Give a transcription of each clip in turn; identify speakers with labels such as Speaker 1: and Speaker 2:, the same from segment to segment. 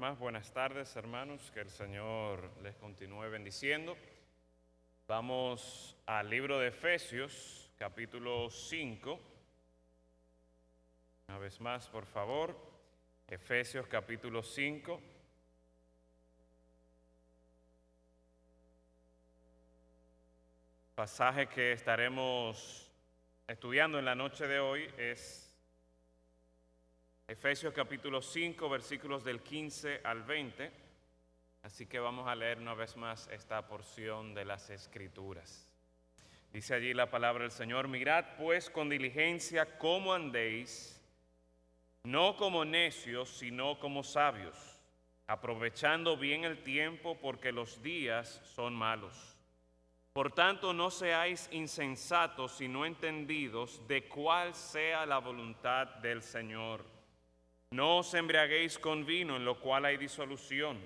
Speaker 1: más, buenas tardes, hermanos, que el Señor les continúe bendiciendo. Vamos al libro de Efesios, capítulo 5. Una vez más, por favor, Efesios capítulo 5. Pasaje que estaremos estudiando en la noche de hoy es Efesios capítulo 5, versículos del 15 al 20. Así que vamos a leer una vez más esta porción de las Escrituras. Dice allí la palabra del Señor: mirad pues con diligencia cómo andéis, no como necios, sino como sabios, aprovechando bien el tiempo, porque los días son malos. Por tanto, no seáis insensatos, sino entendidos de cuál sea la voluntad del Señor. No os embriaguéis con vino, en lo cual hay disolución.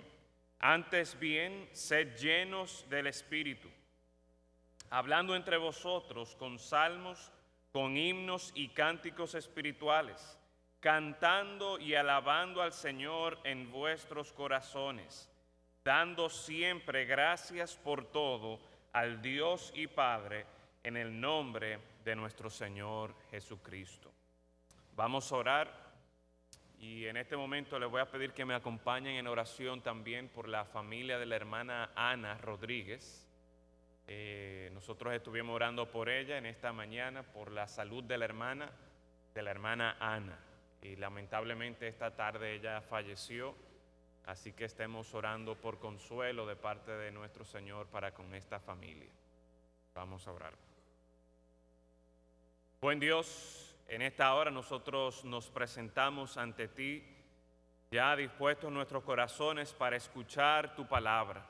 Speaker 1: Antes bien, sed llenos del Espíritu, hablando entre vosotros con salmos, con himnos y cánticos espirituales, cantando y alabando al Señor en vuestros corazones, dando siempre gracias por todo al Dios y Padre, en el nombre de nuestro Señor Jesucristo. Vamos a orar. Y en este momento les voy a pedir que me acompañen en oración también por la familia de la hermana Ana Rodríguez. Nosotros estuvimos orando por ella en esta mañana, por la salud de la hermana Ana. Y lamentablemente esta tarde ella falleció, así que estemos orando por consuelo de parte de nuestro Señor para con esta familia. Vamos a orar. Buen Dios, en esta hora nosotros nos presentamos ante ti, ya dispuestos nuestros corazones para escuchar tu palabra.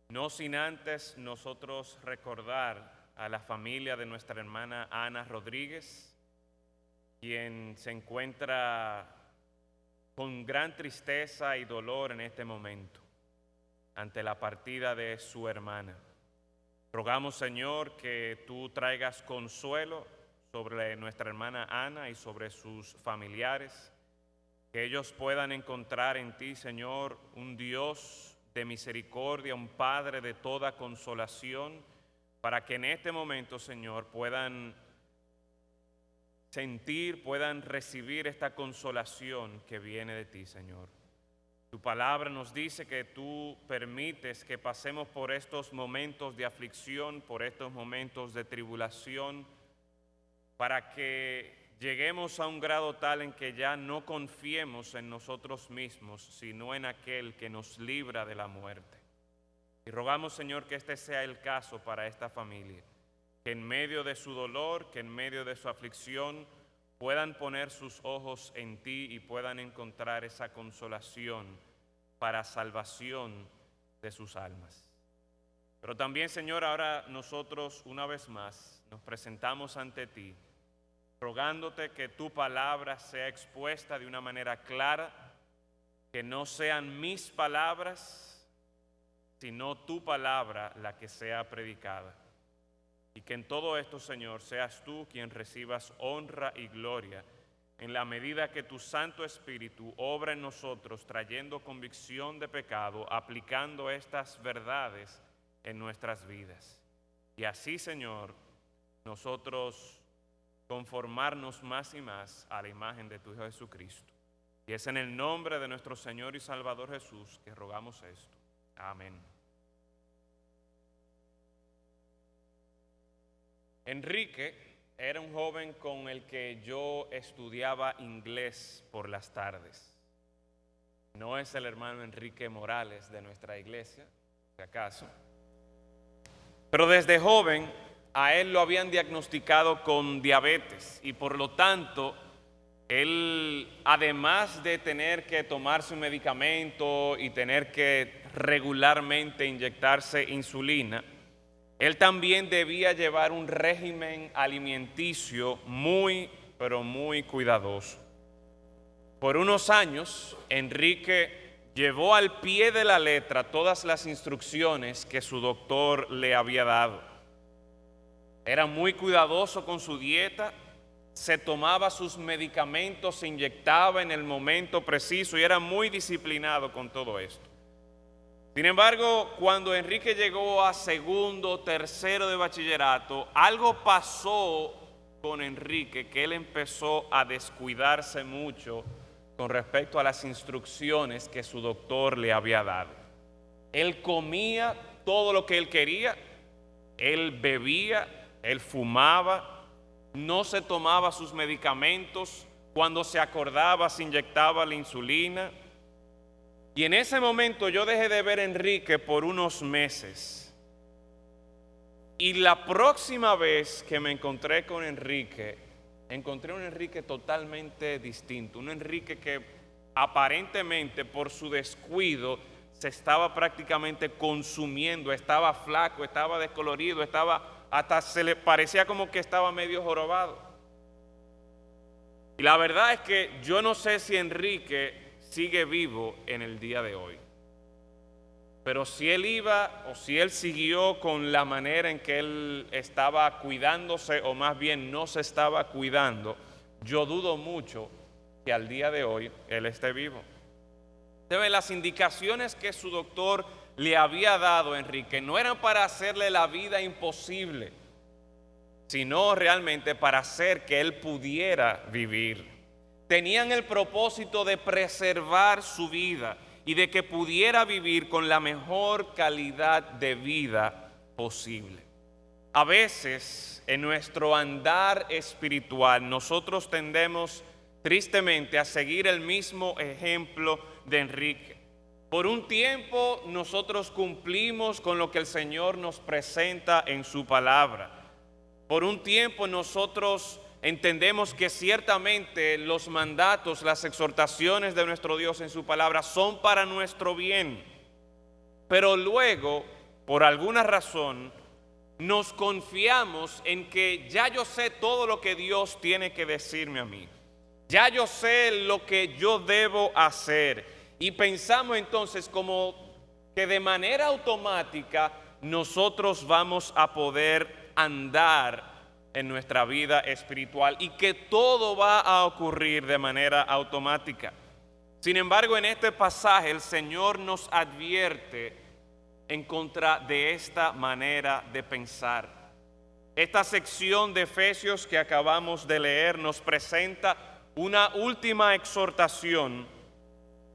Speaker 1: No sin antes nosotros recordar a la familia de nuestra hermana Ana Rodríguez, quien se encuentra con gran tristeza y dolor en este momento ante la partida de su hermana. Rogamos, Señor, que tú traigas consuelo sobre nuestra hermana Ana y sobre sus familiares, que ellos puedan encontrar en ti, Señor, un Dios de misericordia, un Padre de toda consolación, para que en este momento, Señor, puedan sentir, puedan recibir esta consolación que viene de ti, Señor. Tu palabra nos dice que tú permites que pasemos por estos momentos de aflicción, por estos momentos de tribulación, para que lleguemos a un grado tal en que ya no confiemos en nosotros mismos, sino en aquel que nos libra de la muerte. Y rogamos, Señor, que este sea el caso para esta familia, que en medio de su dolor, que en medio de su aflicción, puedan poner sus ojos en ti y puedan encontrar esa consolación para salvación de sus almas. Pero también, Señor, ahora nosotros una vez más nos presentamos ante ti, rogándote que tu palabra sea expuesta de una manera clara, que no sean mis palabras, sino tu palabra la que sea predicada. Y que en todo esto, Señor, seas tú quien recibas honra y gloria, en la medida que tu Santo Espíritu obra en nosotros, trayendo convicción de pecado, aplicando estas verdades en nuestras vidas. Y así, Señor, nosotros conformarnos más y más a la imagen de tu Hijo Jesucristo. Y es en el nombre de nuestro Señor y Salvador Jesús que rogamos esto. Amén. Enrique era un joven con el que yo estudiaba inglés por las tardes. No es el hermano Enrique Morales de nuestra iglesia, si acaso. Pero desde joven a él lo habían diagnosticado con diabetes y por lo tanto él, además de tener que tomarse un medicamento y tener que regularmente inyectarse insulina, él también debía llevar un régimen alimenticio muy, pero muy cuidadoso. Por unos años, Enrique llevó al pie de la letra todas las instrucciones que su doctor le había dado. Era muy cuidadoso con su dieta, se tomaba sus medicamentos, se inyectaba en el momento preciso y era muy disciplinado con todo esto. Sin embargo, cuando Enrique llegó a segundo, tercero de bachillerato, algo pasó con Enrique que él empezó a descuidarse mucho con respecto a las instrucciones que su doctor le había dado. Él comía todo lo que él quería, él bebía, él fumaba, no se tomaba sus medicamentos, cuando se acordaba se inyectaba la insulina. Y en ese momento yo dejé de ver a Enrique por unos meses. Y la próxima vez que me encontré con Enrique, encontré un Enrique totalmente distinto. Un Enrique que aparentemente por su descuido se estaba prácticamente consumiendo, estaba flaco, estaba descolorido, hasta se le parecía como que estaba medio jorobado. Y la verdad es que yo no sé si Enrique sigue vivo en el día de hoy. Pero si él iba o si él siguió con la manera en que él estaba cuidándose, o más bien no se estaba cuidando, yo dudo mucho que al día de hoy él esté vivo. Las indicaciones que su doctor le había dado a Enrique no eran para hacerle la vida imposible, sino realmente para hacer que él pudiera vivir. Tenían el propósito de preservar su vida y de que pudiera vivir con la mejor calidad de vida posible. A veces, en nuestro andar espiritual, nosotros tendemos tristemente a seguir el mismo ejemplo de Enrique. Por un tiempo nosotros cumplimos con lo que el Señor nos presenta en su palabra. Por un tiempo nosotros entendemos que ciertamente los mandatos, las exhortaciones de nuestro Dios en su palabra son para nuestro bien. Pero luego, por alguna razón, nos confiamos en que ya yo sé todo lo que Dios tiene que decirme a mí. Ya yo sé lo que yo debo hacer. Y pensamos entonces como que de manera automática nosotros vamos a poder andar en nuestra vida espiritual y que todo va a ocurrir de manera automática. Sin embargo, en este pasaje el Señor nos advierte en contra de esta manera de pensar. Esta sección de Efesios que acabamos de leer nos presenta una última exhortación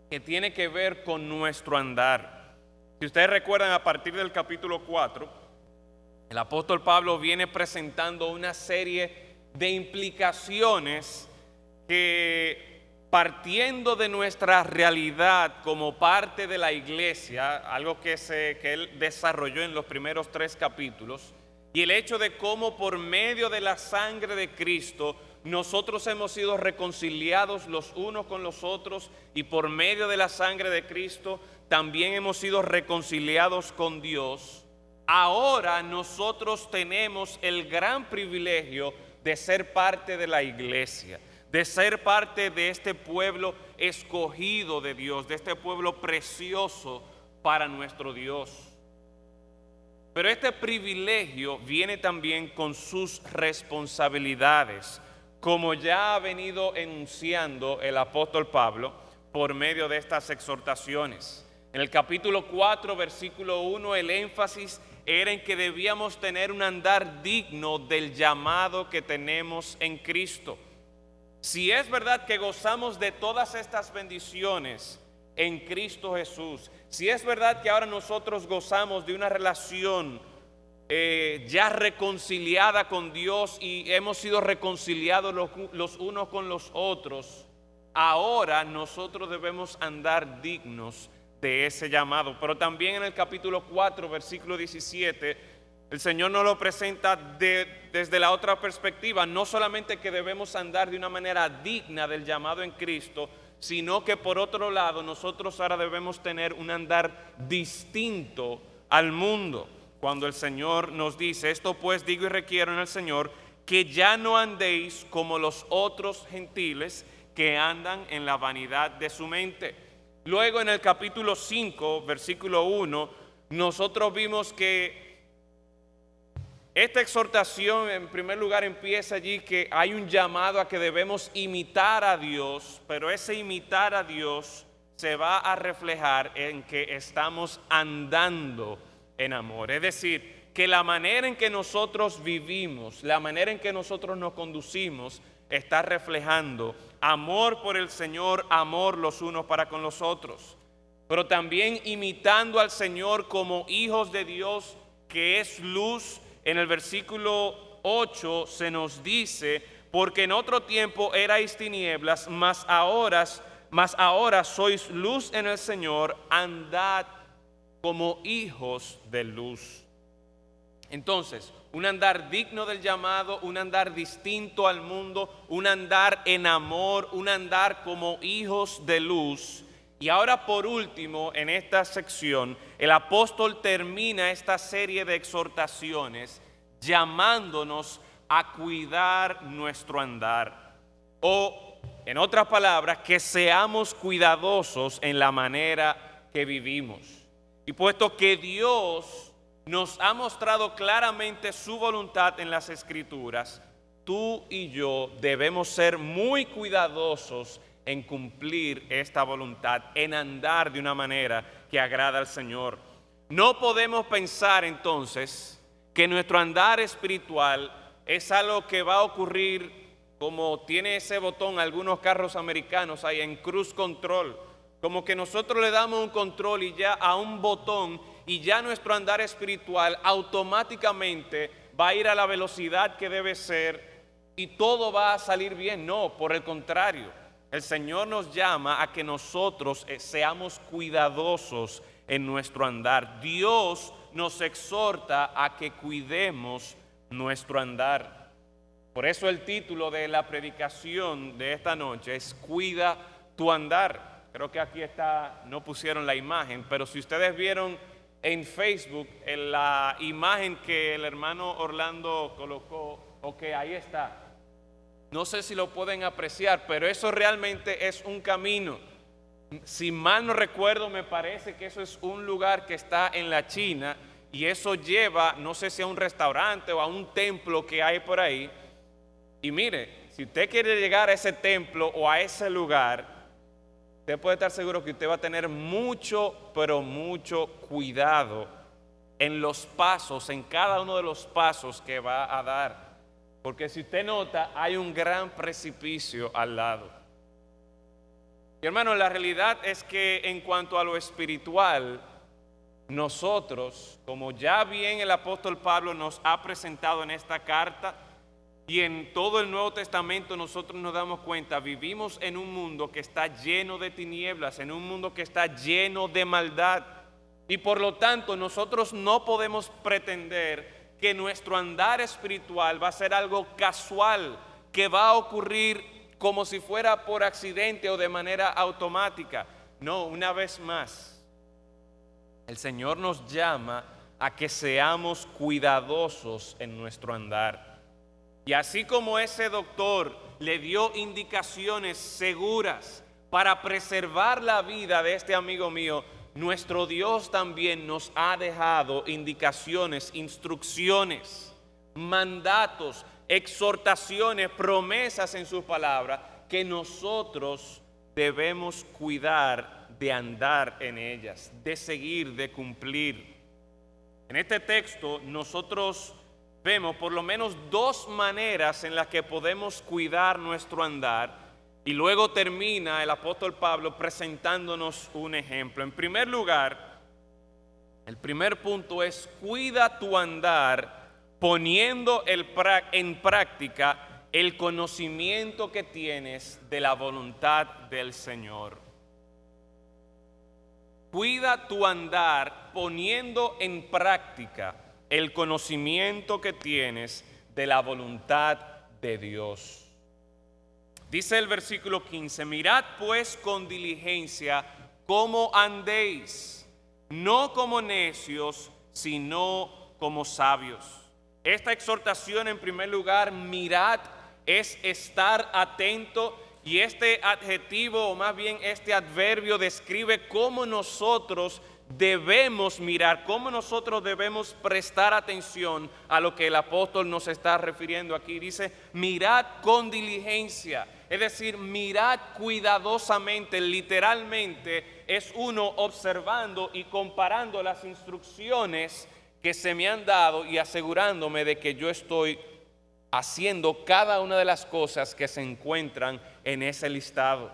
Speaker 1: que tiene que ver con nuestro andar. Si ustedes recuerdan, a partir del capítulo 4, el apóstol Pablo viene presentando una serie de implicaciones que, partiendo de nuestra realidad como parte de la iglesia, algo que él desarrolló en los primeros 3 capítulos, y el hecho de cómo por medio de la sangre de Cristo nosotros hemos sido reconciliados los unos con los otros, y por medio de la sangre de Cristo también hemos sido reconciliados con Dios. Ahora nosotros tenemos el gran privilegio de ser parte de la iglesia, de ser parte de este pueblo escogido de Dios, de este pueblo precioso para nuestro Dios. Pero este privilegio viene también con sus responsabilidades, como ya ha venido enunciando el apóstol Pablo por medio de estas exhortaciones. En el capítulo 4, versículo 1, el énfasis era en que debíamos tener un andar digno del llamado que tenemos en Cristo. Si es verdad que gozamos de todas estas bendiciones en Cristo Jesús, si es verdad que ahora nosotros gozamos de una relación ya reconciliada con Dios y hemos sido reconciliados los unos con los otros, ahora nosotros debemos andar dignos de ese llamado. Pero también en el capítulo 4, versículo 17, el Señor nos lo presenta desde la otra perspectiva. No solamente que debemos andar de una manera digna del llamado en Cristo, sino que por otro lado nosotros ahora debemos tener un andar distinto al mundo. Cuando el Señor nos dice: esto pues digo y requiero en el Señor, que ya no andéis como los otros gentiles que andan en la vanidad de su mente. Luego en el capítulo 5, versículo 1, nosotros vimos que esta exhortación en primer lugar empieza allí que hay un llamado a que debemos imitar a Dios, pero ese imitar a Dios se va a reflejar en que estamos andando en amor. Es decir, que la manera en que nosotros vivimos, la manera en que nosotros nos conducimos, está reflejando amor por el Señor, amor los unos para con los otros, pero también imitando al Señor como hijos de Dios, que es luz. En el versículo 8 se nos dice, porque en otro tiempo erais tinieblas, mas ahora sois luz en el Señor, andad como hijos de luz. Entonces, un andar digno del llamado, un andar distinto al mundo, un andar en amor, un andar como hijos de luz. Y ahora por último, en esta sección, el apóstol termina esta serie de exhortaciones llamándonos a cuidar nuestro andar. O, en otras palabras, que seamos cuidadosos en la manera que vivimos. Y puesto que Dios nos ha mostrado claramente su voluntad en las Escrituras, tú y yo debemos ser muy cuidadosos en cumplir esta voluntad, en andar de una manera que agrada al Señor. No podemos pensar entonces que nuestro andar espiritual es algo que va a ocurrir como tiene ese botón algunos carros americanos ahí en cruise control, como que nosotros le damos un control y ya a un botón y ya nuestro andar espiritual automáticamente va a ir a la velocidad que debe ser y todo va a salir bien. No, por el contrario. El Señor nos llama a que nosotros seamos cuidadosos en nuestro andar. Dios nos exhorta a que cuidemos nuestro andar. Por eso el título de la predicación de esta noche es Cuida tu andar. Creo que aquí está, no pusieron la imagen, pero si ustedes vieron en Facebook en la imagen que el hermano Orlando colocó, ok, ahí está. No sé si lo pueden apreciar, pero eso realmente es un camino. Si mal no recuerdo, me parece que eso es un lugar que está en la China y eso lleva, no sé si a un restaurante o a un templo que hay por ahí. Y mire, si usted quiere llegar a ese templo o a ese lugar, usted puede estar seguro que usted va a tener mucho, pero mucho cuidado en los pasos, en cada uno de los pasos que va a dar. Porque si usted nota, hay un gran precipicio al lado. Y hermano, la realidad es que en cuanto a lo espiritual, nosotros, como ya bien el apóstol Pablo nos ha presentado en esta carta y en todo el Nuevo Testamento, nosotros nos damos cuenta, vivimos en un mundo que está lleno de tinieblas, en un mundo que está lleno de maldad. Y por lo tanto, nosotros no podemos pretender que nuestro andar espiritual va a ser algo casual, que va a ocurrir como si fuera por accidente o de manera automática. No, una vez más, el Señor nos llama a que seamos cuidadosos en nuestro andar. Y así como ese doctor le dio indicaciones seguras para preservar la vida de este amigo mío, nuestro Dios también nos ha dejado indicaciones, instrucciones, mandatos, exhortaciones, promesas en su palabra que nosotros debemos cuidar de andar en ellas, de seguir, de cumplir. En este texto nosotros vemos por lo menos dos maneras en las que podemos cuidar nuestro andar. Y luego termina el apóstol Pablo presentándonos un ejemplo. En primer lugar, el primer punto es cuida tu andar poniendo en práctica el conocimiento que tienes de la voluntad del Señor. Cuida tu andar poniendo en práctica el conocimiento que tienes de la voluntad de Dios. Dice el versículo 15, mirad pues con diligencia cómo andéis, no como necios, sino como sabios. Esta exhortación en primer lugar, mirad, es estar atento Y este adjetivo, o más bien este adverbio, describe cómo nosotros debemos mirar, cómo nosotros debemos prestar atención a lo que el apóstol nos está refiriendo aquí. Dice, mirad con diligencia, es decir, mirad cuidadosamente. Literalmente es uno observando y comparando las instrucciones que se me han dado y asegurándome de que yo estoy haciendo cada una de las cosas que se encuentran en ese listado.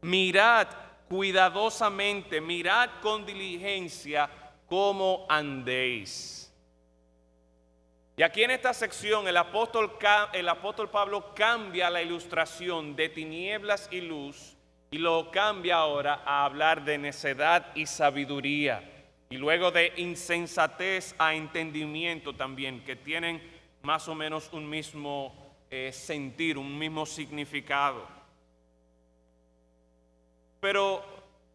Speaker 1: Mirad cuidadosamente, mirad con diligencia cómo andéis. Y aquí en esta sección el apóstol Pablo cambia la ilustración de tinieblas y luz y lo cambia ahora a hablar de necedad y sabiduría, y luego de insensatez a entendimiento también, que tienen más o menos un mismo sentir, un mismo significado. Pero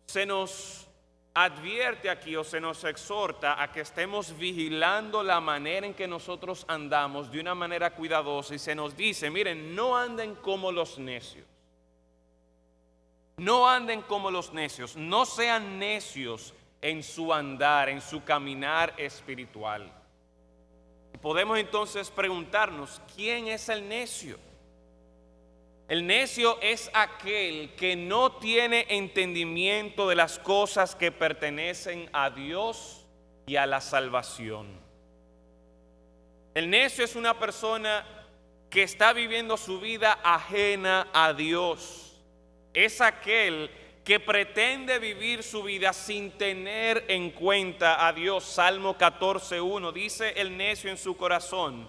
Speaker 1: se nos advierte aquí o se nos exhorta a que estemos vigilando la manera en que nosotros andamos de una manera cuidadosa, y se nos dice, miren, no anden como los necios. No anden como los necios, no sean necios en su andar, en su caminar espiritual. Podemos entonces preguntarnos, ¿quién es el necio? El necio es aquel que no tiene entendimiento de las cosas que pertenecen a Dios y a la salvación. El necio es una persona que está viviendo su vida ajena a Dios. Es aquel que pretende vivir su vida sin tener en cuenta a Dios. Salmo 14:1 dice el necio en su corazón,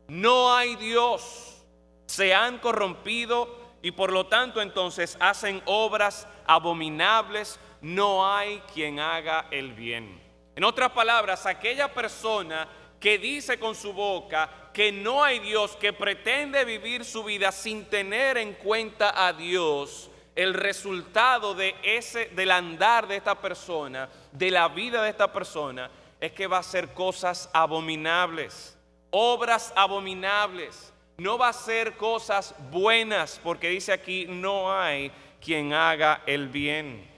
Speaker 1: no hay Dios, se han corrompido y por lo tanto entonces hacen obras abominables, no hay quien haga el bien. En otras palabras, aquella persona que dice con su boca que no hay Dios, que pretende vivir su vida sin tener en cuenta a Dios, el resultado del andar de esta persona, de la vida de esta persona, es que va a hacer cosas abominables, obras abominables. No va a hacer cosas buenas, porque dice aquí, no hay quien haga el bien.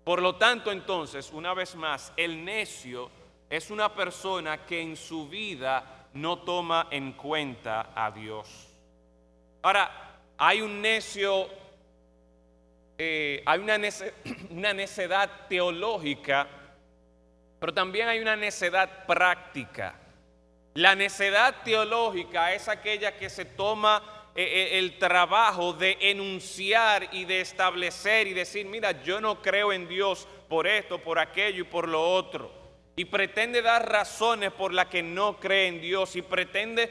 Speaker 1: Por lo tanto, entonces, una vez más, el necio es una persona que en su vida no toma en cuenta a Dios. Ahora, hay un necio, hay una necedad teológica, pero también hay una necedad práctica. La necedad teológica es aquella que se toma el trabajo de enunciar y de establecer y decir, mira, yo no creo en Dios por esto, por aquello y por lo otro. Y pretende dar razones por las que no cree en Dios, y pretende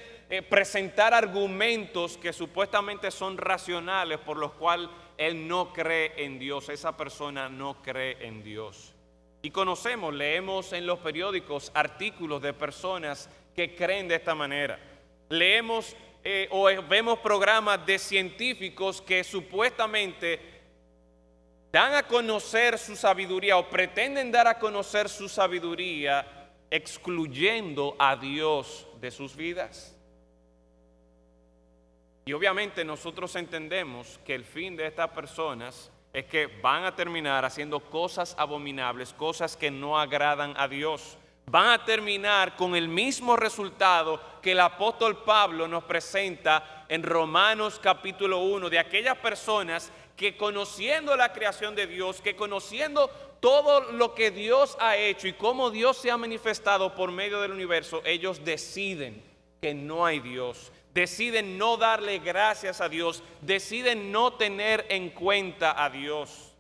Speaker 1: presentar argumentos que supuestamente son racionales por los cuales él no cree en Dios. Esa persona no cree en Dios. Y leemos en los periódicos artículos de personas que creen de esta manera. Leemos o vemos programas de científicos que supuestamente dan a conocer su sabiduría o pretenden dar a conocer su sabiduría excluyendo a Dios de sus vidas. Y obviamente nosotros entendemos que el fin de estas personas es que van a terminar haciendo cosas abominables, cosas que no agradan a Dios. Van a terminar con el mismo resultado que el apóstol Pablo nos presenta en Romanos capítulo 1, de aquellas personas que conociendo la creación de Dios, que conociendo todo lo que Dios ha hecho y cómo Dios se ha manifestado por medio del universo, ellos deciden que no hay Dios, deciden no darle gracias a Dios, deciden no tener en cuenta a Dios.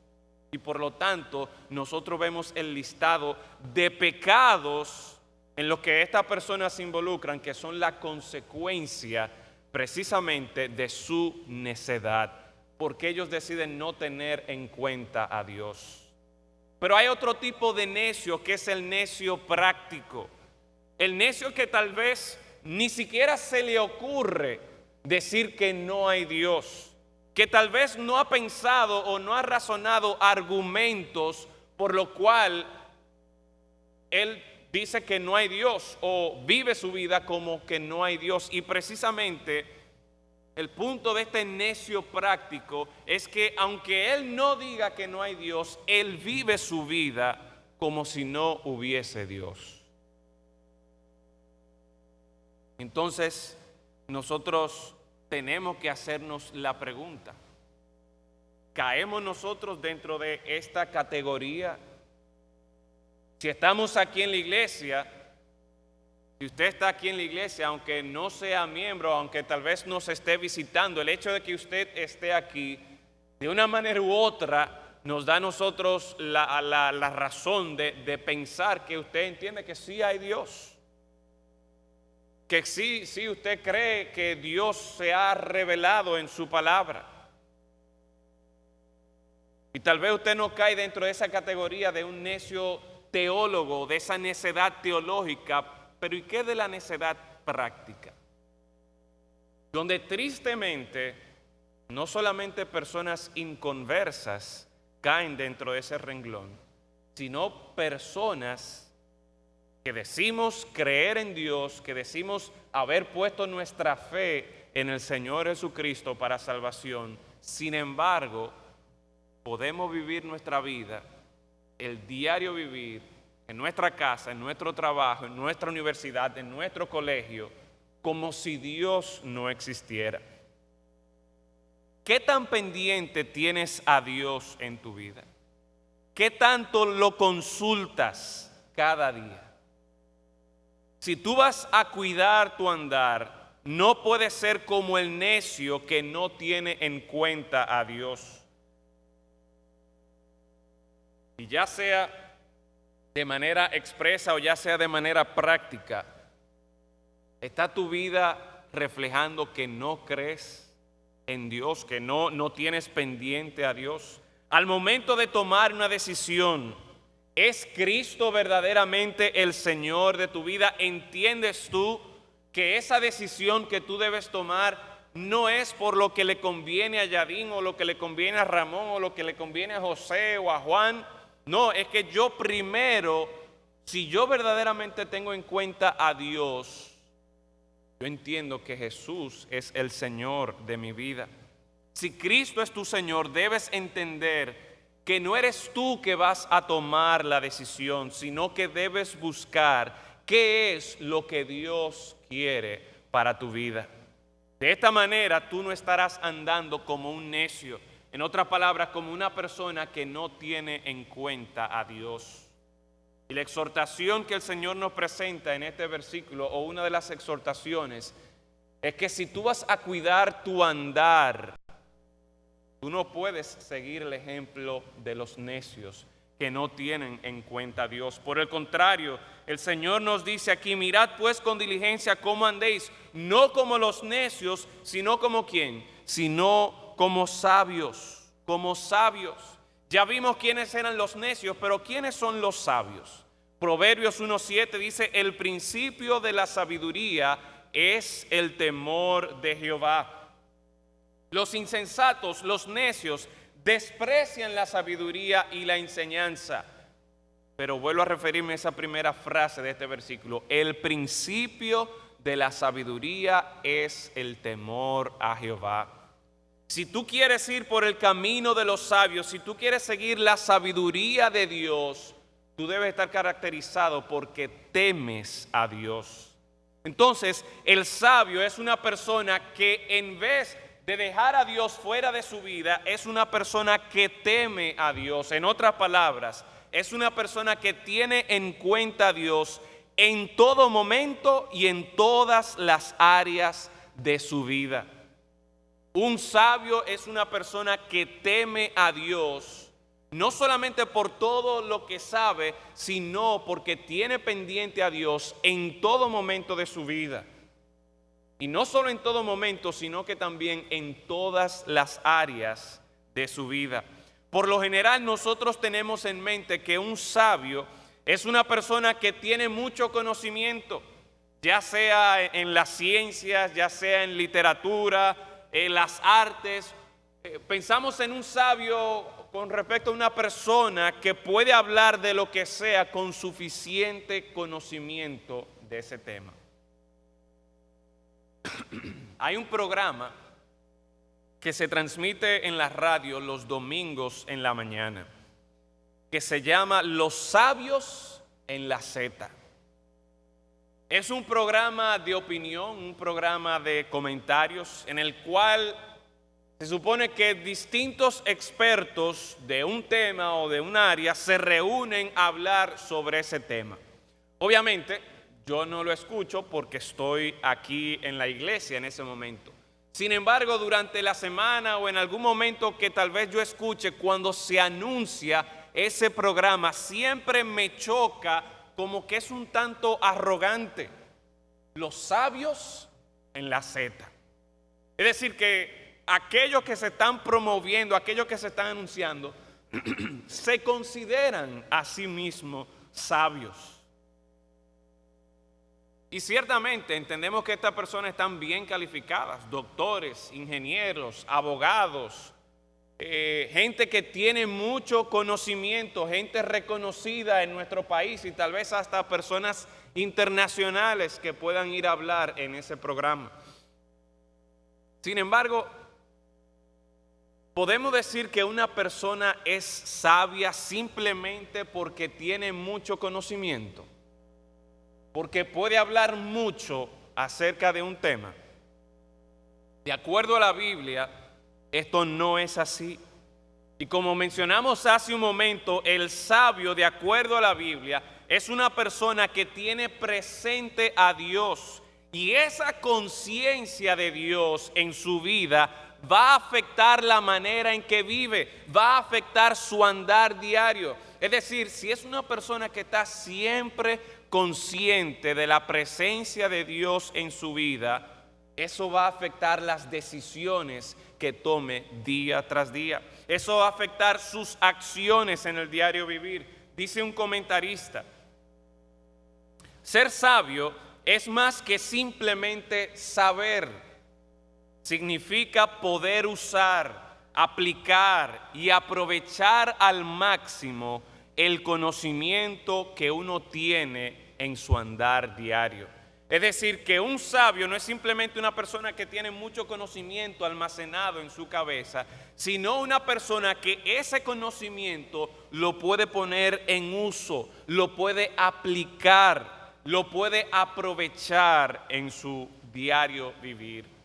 Speaker 1: Y por lo tanto, nosotros vemos el listado de pecados en los que estas personas se involucran, que son la consecuencia precisamente de su necedad, porque ellos deciden no tener en cuenta a Dios. Pero hay otro tipo de necio, que es el necio práctico. El necio que tal vez ni siquiera se le ocurre decir que no hay Dios, que tal vez no ha pensado o no ha razonado argumentos por lo cual él dice que no hay Dios o vive su vida como que no hay Dios. Y precisamente el punto de este necio práctico es que aunque él no diga que no hay Dios, él vive su vida como si no hubiese Dios. Entonces, nosotros tenemos que hacernos la pregunta: ¿caemos nosotros dentro de esta categoría? Si estamos aquí en la iglesia, si usted está aquí en la iglesia, aunque no sea miembro, aunque tal vez nos esté visitando, el hecho de que usted esté aquí, de una manera u otra, nos da a nosotros la razón de pensar que usted entiende que sí hay Dios. Que sí usted cree que Dios se ha revelado en su palabra. Y tal vez usted no cae dentro de esa categoría de un necio teólogo, de esa necedad teológica, pero ¿y qué de la necedad práctica? Donde tristemente no solamente personas inconversas caen dentro de ese renglón, sino personas que decimos creer en Dios, que decimos haber puesto nuestra fe en el Señor Jesucristo para salvación. Sin embargo, podemos vivir nuestra vida, el diario vivir, en nuestra casa, en nuestro trabajo, en nuestra universidad, en nuestro colegio, como si Dios no existiera. ¿Qué tan pendiente tienes a Dios en tu vida? ¿Qué tanto lo consultas cada día? Si tú vas a cuidar tu andar, no puedes ser como el necio que no tiene en cuenta a Dios. Y ya sea de manera expresa o ya sea de manera práctica, ¿está tu vida reflejando que no crees en Dios, que no tienes pendiente a Dios? Al momento de tomar una decisión, ¿es Cristo verdaderamente el Señor de tu vida? ¿Entiendes tú que esa decisión que tú debes tomar no es por lo que le conviene a Yadín o lo que le conviene a Ramón o lo que le conviene a José o a Juan? No, es que yo primero, si yo verdaderamente tengo en cuenta a Dios, yo entiendo que Jesús es el Señor de mi vida. Si Cristo es tu Señor, debes entender que no eres tú que vas a tomar la decisión, sino que debes buscar qué es lo que Dios quiere para tu vida. De esta manera tú no estarás andando como un necio, en otras palabras, como una persona que no tiene en cuenta a Dios. Y la exhortación que el Señor nos presenta en este versículo, o una de las exhortaciones, es que si tú vas a cuidar tu andar, tú no puedes seguir el ejemplo de los necios que no tienen en cuenta a Dios. Por el contrario, el Señor nos dice aquí: mirad pues con diligencia cómo andéis, no como los necios, sino como ¿quién? Sino como sabios, como sabios. Ya vimos quiénes eran los necios, pero ¿quiénes son los sabios? Proverbios 1:7 dice: el principio de la sabiduría es el temor de Jehová. Los insensatos, los necios, desprecian la sabiduría y la enseñanza. Pero vuelvo a referirme a esa primera frase de este versículo: el principio de la sabiduría es el temor a Jehová. Si tú quieres ir por el camino de los sabios, si tú quieres seguir la sabiduría de Dios, tú debes estar caracterizado porque temes a Dios. Entonces, el sabio es una persona que en vez de dejar a Dios fuera de su vida, es una persona que teme a Dios. En otras palabras, es una persona que tiene en cuenta a Dios en todo momento y en todas las áreas de su vida. Un sabio es una persona que teme a Dios, no solamente por todo lo que sabe, sino porque tiene pendiente a Dios en todo momento de su vida. Y no solo en todo momento, sino que también en todas las áreas de su vida. Por lo general, nosotros tenemos en mente que un sabio es una persona que tiene mucho conocimiento, ya sea en las ciencias, ya sea en literatura, en las artes. Pensamos en un sabio con respecto a una persona que puede hablar de lo que sea con suficiente conocimiento de ese tema. Hay un programa que se transmite en la radio los domingos en la mañana, que se llama Los Sabios en la Z. Es un programa de opinión, un programa de comentarios en el cual se supone que distintos expertos de un tema o de un área se reúnen a hablar sobre ese tema. Obviamente, yo no lo escucho porque estoy aquí en la iglesia en ese momento. Sin embargo, durante la semana o en algún momento que tal vez yo escuche cuando se anuncia ese programa, siempre me choca como que es un tanto arrogante. Los sabios en la Z. Es decir, que aquellos que se están promoviendo, aquellos que se están anunciando, se consideran a sí mismos sabios. Y ciertamente entendemos que estas personas están bien calificadas, doctores, ingenieros, abogados, gente que tiene mucho conocimiento, gente reconocida en nuestro país y tal vez hasta personas internacionales que puedan ir a hablar en ese programa. Sin embargo, podemos decir que una persona es sabia simplemente porque tiene mucho conocimiento, porque puede hablar mucho acerca de un tema. De acuerdo a la Biblia, esto no es así. Y como mencionamos hace un momento, el sabio, de acuerdo a la Biblia, es una persona que tiene presente a Dios. Y esa conciencia de Dios en su vida va a afectar la manera en que vive, va a afectar su andar diario. Es decir, si es una persona que está siempre consciente de la presencia de Dios en su vida, eso va a afectar las decisiones que tome día tras día. Eso va a afectar sus acciones en el diario vivir. Dice un comentarista, ser sabio es más que simplemente saber. Significa poder usar, aplicar y aprovechar al máximo el conocimiento que uno tiene en su andar diario. Es decir, que un sabio no es simplemente una persona que tiene mucho conocimiento almacenado en su cabeza, sino una persona que ese conocimiento lo puede poner en uso, lo puede aplicar, lo puede aprovechar en su diario vivir.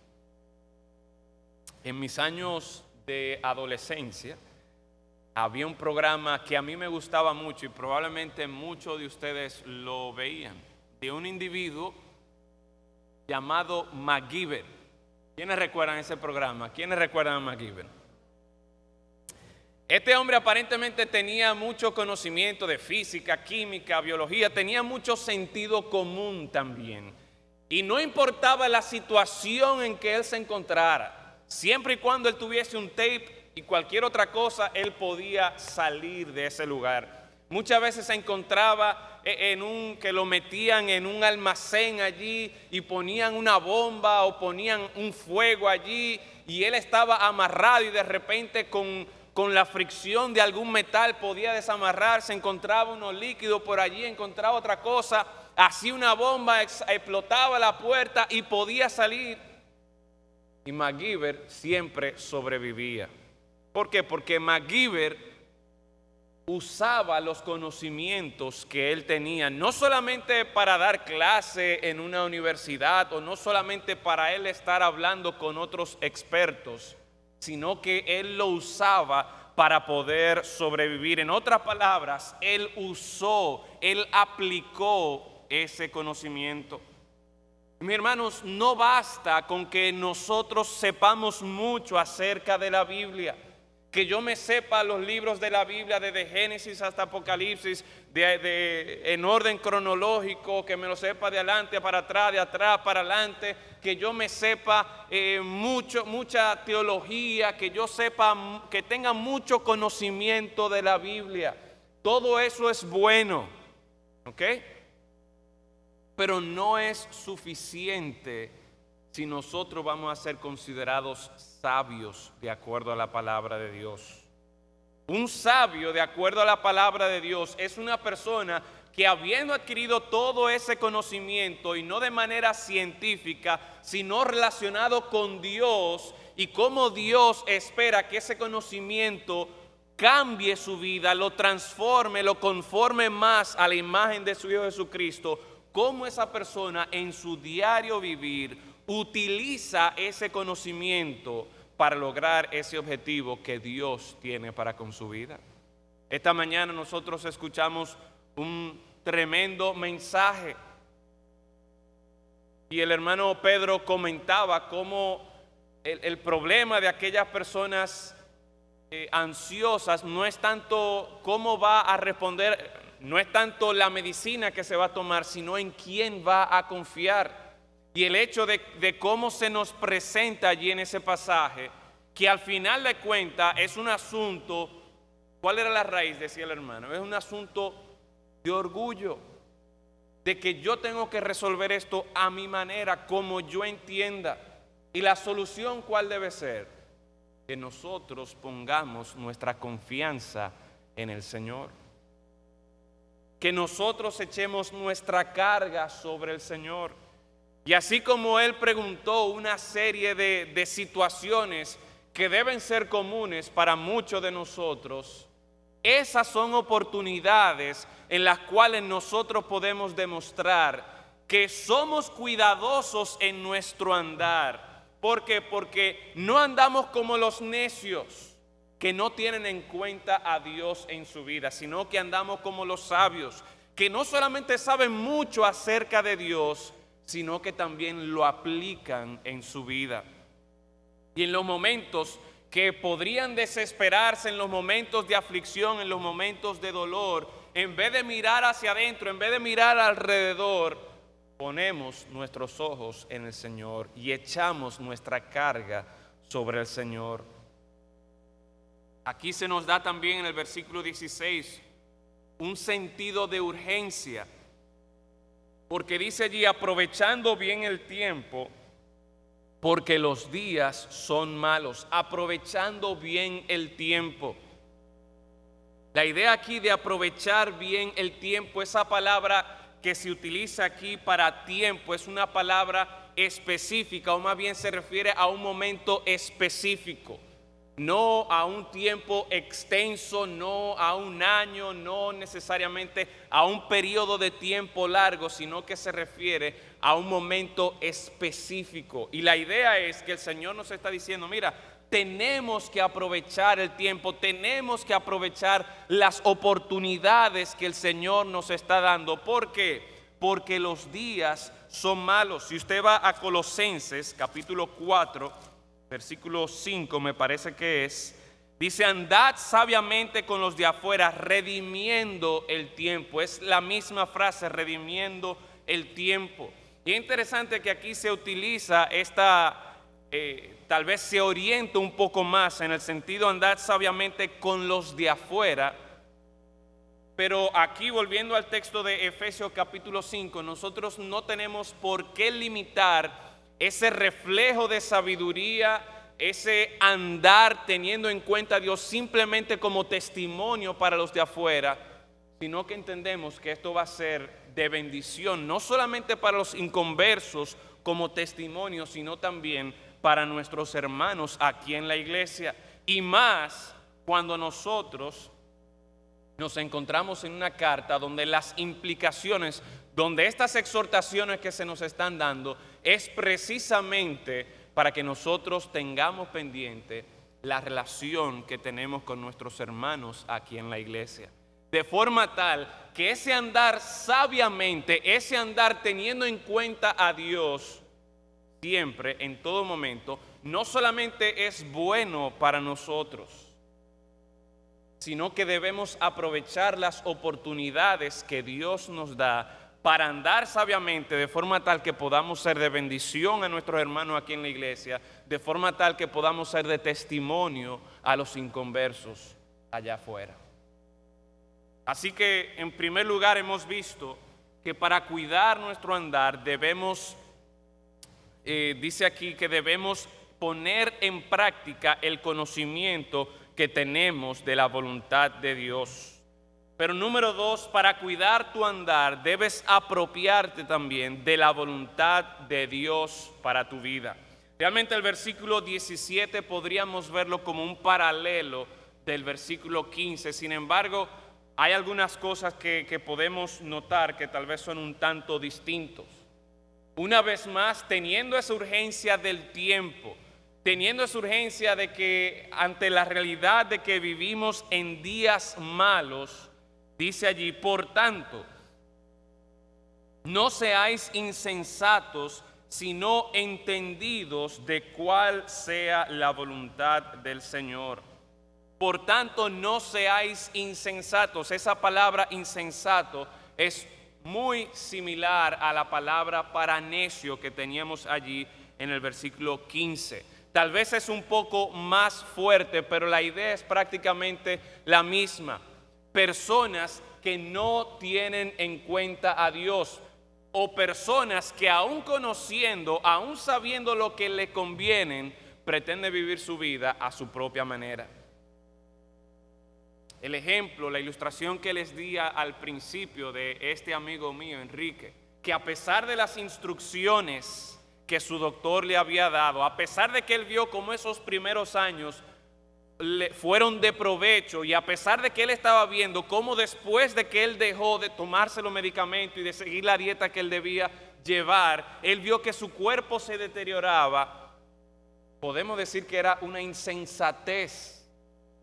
Speaker 1: En mis años de adolescencia, había un programa que a mí me gustaba mucho y probablemente muchos de ustedes lo veían, de un individuo llamado MacGyver. ¿Quiénes recuerdan ese programa? ¿Quiénes recuerdan a MacGyver? Este hombre aparentemente tenía mucho conocimiento de física, química, biología, tenía mucho sentido común también. Y no importaba la situación en que él se encontrara, siempre y cuando él tuviese un tape y cualquier otra cosa, él podía salir de ese lugar. Muchas veces se encontraba que lo metían en un almacén allí y ponían una bomba o ponían un fuego allí y él estaba amarrado y de repente con la fricción de algún metal podía desamarrarse, encontraba unos líquidos por allí, encontraba otra cosa, hacía una bomba, explotaba la puerta y podía salir. Y MacGyver siempre sobrevivía. ¿Por qué? Porque MacGyver usaba los conocimientos que él tenía, no solamente para dar clase en una universidad o no solamente para él estar hablando con otros expertos, sino que él lo usaba para poder sobrevivir. En otras palabras, él usó, él aplicó ese conocimiento. Mis hermanos, no basta con que nosotros sepamos mucho acerca de la Biblia, que yo me sepa los libros de la Biblia desde Génesis hasta Apocalipsis en orden cronológico, que me lo sepa de adelante para atrás, de atrás para adelante, que yo me sepa mucha teología, que yo sepa, que tenga mucho conocimiento de la Biblia. Todo eso es bueno, ¿ok? Pero no es suficiente si nosotros vamos a ser considerados sabios de acuerdo a la palabra de Dios. Un sabio, de acuerdo a la palabra de Dios, es una persona que habiendo adquirido todo ese conocimiento, y no de manera científica, sino relacionado con Dios y cómo Dios espera que ese conocimiento cambie su vida, lo transforme, lo conforme más a la imagen de su Hijo Jesucristo, cómo esa persona en su diario vivir utiliza ese conocimiento para lograr ese objetivo que Dios tiene para con su vida. Esta mañana nosotros escuchamos un tremendo mensaje y el hermano Pedro comentaba cómo el problema de aquellas personas ansiosas no es tanto cómo va a responder, no es tanto la medicina que se va a tomar, sino en quién va a confiar. Y el hecho de cómo se nos presenta allí en ese pasaje, que al final de cuentas es un asunto, ¿cuál era la raíz? Decía el hermano, es un asunto de orgullo, de que yo tengo que resolver esto a mi manera, como yo entienda. Y la solución, ¿cuál debe ser? Que nosotros pongamos nuestra confianza en el Señor. Que nosotros echemos nuestra carga sobre el Señor. Y así como Él preguntó una serie de situaciones que deben ser comunes para muchos de nosotros, esas son oportunidades en las cuales nosotros podemos demostrar que somos cuidadosos en nuestro andar. ¿Por qué? Porque no andamos como los necios que no tienen en cuenta a Dios en su vida, sino que andamos como los sabios, que no solamente saben mucho acerca de Dios, sino que también lo aplican en su vida. Y en los momentos que podrían desesperarse, en los momentos de aflicción, en los momentos de dolor, en vez de mirar hacia adentro, en vez de mirar alrededor, ponemos nuestros ojos en el Señor y echamos nuestra carga sobre el Señor. Aquí se nos da también en el versículo 16 un sentido de urgencia, porque dice allí, aprovechando bien el tiempo, porque los días son malos. Aprovechando bien el tiempo. La idea aquí de aprovechar bien el tiempo, esa palabra que se utiliza aquí para tiempo, es una palabra específica, o más bien se refiere a un momento específico, no a un tiempo extenso, no a un año, no necesariamente a un periodo de tiempo largo, sino que se refiere a un momento específico. Y la idea es que el Señor nos está diciendo, mira, tenemos que aprovechar el tiempo, tenemos que aprovechar las oportunidades que el Señor nos está dando. ¿Por qué? Porque los días son malos. Si usted va a Colosenses capítulo 4, versículo 5 me parece que es, dice, andad sabiamente con los de afuera, redimiendo el tiempo. Es la misma frase, redimiendo el tiempo. Y es interesante que aquí se utiliza esta... tal vez se orienta un poco más en el sentido andar sabiamente con los de afuera, pero aquí volviendo al texto de Efesios capítulo 5, nosotros no tenemos por qué limitar ese reflejo de sabiduría, ese andar teniendo en cuenta a Dios simplemente como testimonio para los de afuera, sino que entendemos que esto va a ser de bendición, no solamente para los inconversos como testimonio, sino también para nuestros hermanos aquí en la iglesia, y más cuando nosotros nos encontramos en una carta donde las implicaciones, donde estas exhortaciones que se nos están dando es precisamente para que nosotros tengamos pendiente la relación que tenemos con nuestros hermanos aquí en la iglesia, de forma tal que ese andar sabiamente, ese andar teniendo en cuenta a Dios siempre, en todo momento, no solamente es bueno para nosotros, sino que debemos aprovechar las oportunidades que Dios nos da para andar sabiamente, de forma tal que podamos ser de bendición a nuestros hermanos aquí en la iglesia, de forma tal que podamos ser de testimonio a los inconversos allá afuera. Así que, en primer lugar, hemos visto que para cuidar nuestro andar debemos, dice aquí que debemos poner en práctica el conocimiento que tenemos de la voluntad de Dios. Pero número 2, para cuidar tu andar, debes apropiarte también de la voluntad de Dios para tu vida. Realmente el versículo 17 podríamos verlo como un paralelo del versículo 15. Sin embargo, hay algunas cosas que podemos notar que tal vez son un tanto distintos. Una vez más, teniendo esa urgencia del tiempo, teniendo esa urgencia de que ante la realidad de que vivimos en días malos, dice allí, por tanto, no seáis insensatos, sino entendidos de cuál sea la voluntad del Señor. Por tanto, no seáis insensatos. Esa palabra insensato es muy similar a la palabra para necio que teníamos allí en el versículo 15. Tal vez es un poco más fuerte, pero la idea es prácticamente la misma. Personas que no tienen en cuenta a Dios, o personas que aún conociendo, aún sabiendo lo que le conviene, pretenden vivir su vida a su propia manera. El ejemplo, la ilustración que les di al principio de este amigo mío, Enrique, que a pesar de las instrucciones que su doctor le había dado, a pesar de que él vio cómo esos primeros años le fueron de provecho, y a pesar de que él estaba viendo cómo después de que él dejó de tomarse los medicamentos y de seguir la dieta que él debía llevar, él vio que su cuerpo se deterioraba. Podemos decir que era una insensatez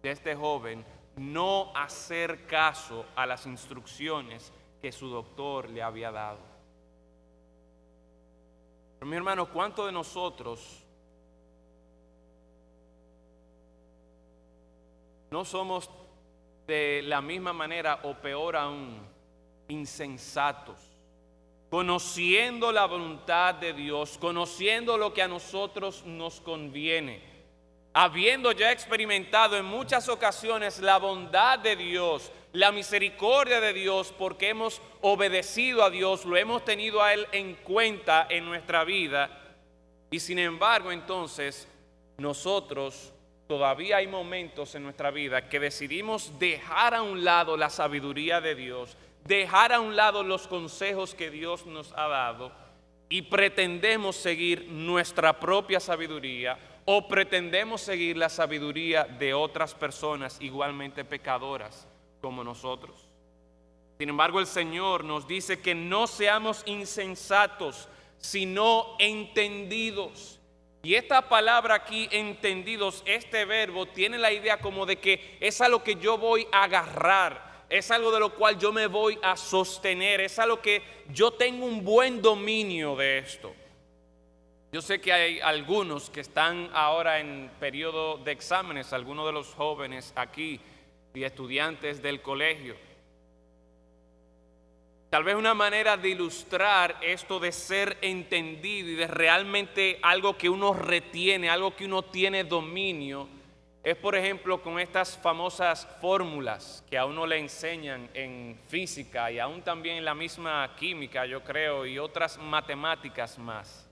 Speaker 1: de este joven no hacer caso a las instrucciones que su doctor le había dado. Pero mi hermano, ¿cuántos de nosotros no somos de la misma manera o peor aún, insensatos? Conociendo la voluntad de Dios, conociendo lo que a nosotros nos conviene, habiendo ya experimentado en muchas ocasiones la bondad de Dios, la misericordia de Dios, porque hemos obedecido a Dios, lo hemos tenido a Él en cuenta en nuestra vida, y sin embargo entonces nosotros todavía hay momentos en nuestra vida que decidimos dejar a un lado la sabiduría de Dios, dejar a un lado los consejos que Dios nos ha dado y pretendemos seguir nuestra propia sabiduría o pretendemos seguir la sabiduría de otras personas igualmente pecadoras como nosotros. Sin embargo, el Señor nos dice que no seamos insensatos, sino entendidos. Y esta palabra aquí, entendidos, este verbo tiene la idea como de que es a lo que yo voy a agarrar, es algo de lo cual yo me voy a sostener, es algo que yo tengo un buen dominio de esto. Yo sé que hay algunos que están ahora en periodo de exámenes, algunos de los jóvenes aquí y estudiantes del colegio. Tal vez una manera de ilustrar esto de ser entendido y de realmente algo que uno retiene, algo que uno tiene dominio, es por ejemplo con estas famosas fórmulas que a uno le enseñan en física y aún también en la misma química, yo creo, y otras matemáticas más,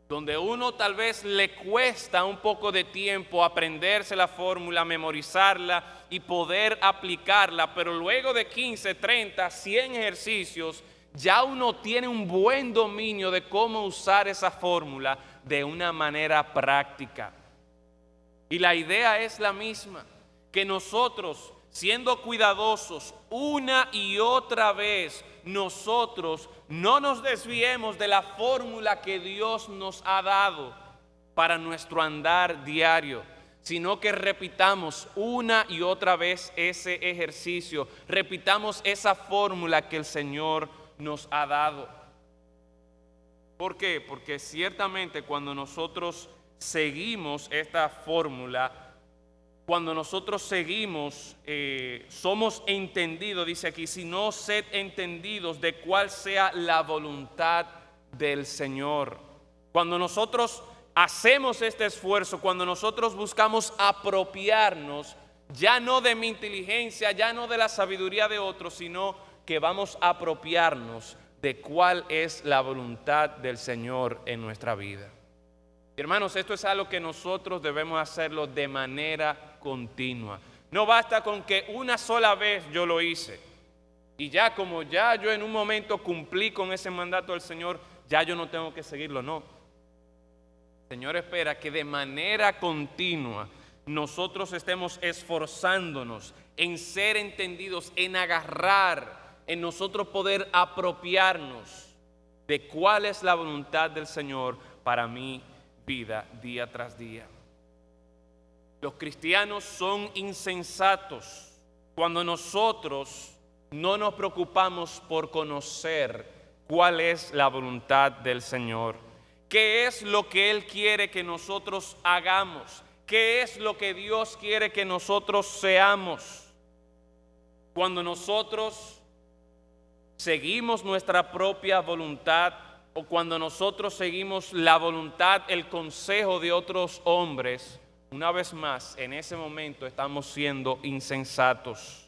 Speaker 1: donde uno tal vez le cuesta un poco de tiempo aprenderse la fórmula, memorizarla y poder aplicarla, pero luego de 15, 30, 100 ejercicios, ya uno tiene un buen dominio de cómo usar esa fórmula de una manera práctica. Y la idea es la misma, que nosotros, siendo cuidadosos una y otra vez, nosotros no nos desviemos de la fórmula que Dios nos ha dado para nuestro andar diario, sino que repitamos una y otra vez ese ejercicio, repitamos esa fórmula que el Señor nos ha dado. ¿Por qué? Porque ciertamente cuando nosotros seguimos esta fórmula, cuando nosotros seguimos, somos entendidos, dice aquí, si no sed entendidos de cuál sea la voluntad del Señor. Cuando nosotros hacemos este esfuerzo, cuando nosotros buscamos apropiarnos, ya no de mi inteligencia, ya no de la sabiduría de otros, sino que vamos a apropiarnos de cuál es la voluntad del Señor en nuestra vida. Hermanos, esto es algo que nosotros debemos hacerlo de manera continua. No basta con que una sola vez yo lo hice y ya como ya yo en un momento cumplí con ese mandato del Señor, ya yo no tengo que seguirlo, no. El Señor espera que de manera continua nosotros estemos esforzándonos en ser entendidos, en agarrar, en nosotros poder apropiarnos de cuál es la voluntad del Señor para mi vida día tras día. Los cristianos son insensatos cuando nosotros no nos preocupamos por conocer cuál es la voluntad del Señor. ¿Qué es lo que Él quiere que nosotros hagamos? ¿Qué es lo que Dios quiere que nosotros seamos? Cuando nosotros seguimos nuestra propia voluntad o cuando nosotros seguimos la voluntad, el consejo de otros hombres, una vez más, en ese momento estamos siendo insensatos.